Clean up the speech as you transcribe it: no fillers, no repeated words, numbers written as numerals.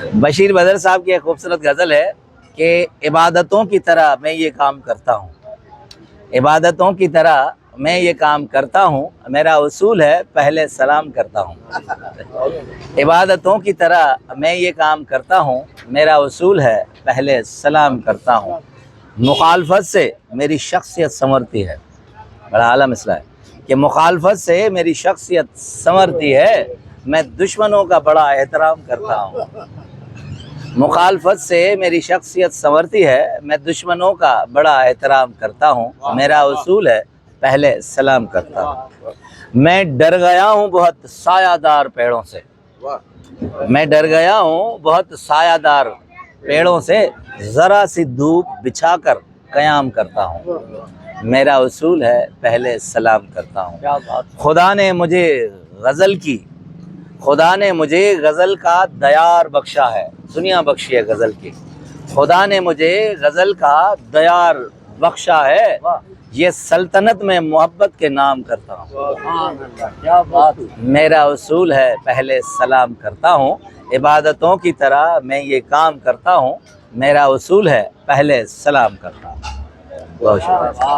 بشیر بدر صاحب کی ایک خوبصورت غزل ہے کہ عبادتوں کی طرح میں یہ کام کرتا ہوں، عبادتوں کی طرح میں یہ کام کرتا ہوں، میرا اصول ہے پہلے سلام کرتا ہوں۔ عبادتوں کی طرح میں یہ کام کرتا ہوں، میرا اصول ہے پہلے سلام کرتا ہوں۔ مخالفت سے میری شخصیت سنورتی ہے، بڑا اعلیٰ مسئلہ ہے کہ مخالفت سے میری شخصیت سنورتی ہے، میں دشمنوں کا بڑا احترام کرتا ہوں۔ مخالفت سے میری شخصیت سنورتی ہے، میں دشمنوں کا بڑا احترام کرتا ہوں، میرا اصول ہے پہلے سلام کرتا ہوں۔ میں ڈر گیا ہوں بہت سایہ دار پیڑوں سے، میں ڈر گیا ہوں بہت سایہ دار پیڑوں سے، ذرا سی دھوپ بچھا کر قیام کرتا ہوں، میرا اصول ہے پہلے سلام کرتا ہوں۔ خدا نے مجھے غزل کا دیار بخشا ہے، دنیا بخشی ہے غزل کی۔ خدا نے مجھے غزل کا دیار بخشا ہے، یہ سلطنت میں محبت کے نام کرتا ہوں، میرا اصول ہے پہلے سلام کرتا ہوں۔ عبادتوں کی طرح میں یہ کام کرتا ہوں، میرا اصول ہے پہلے سلام کرتا ہوں۔ بہت شکریہ۔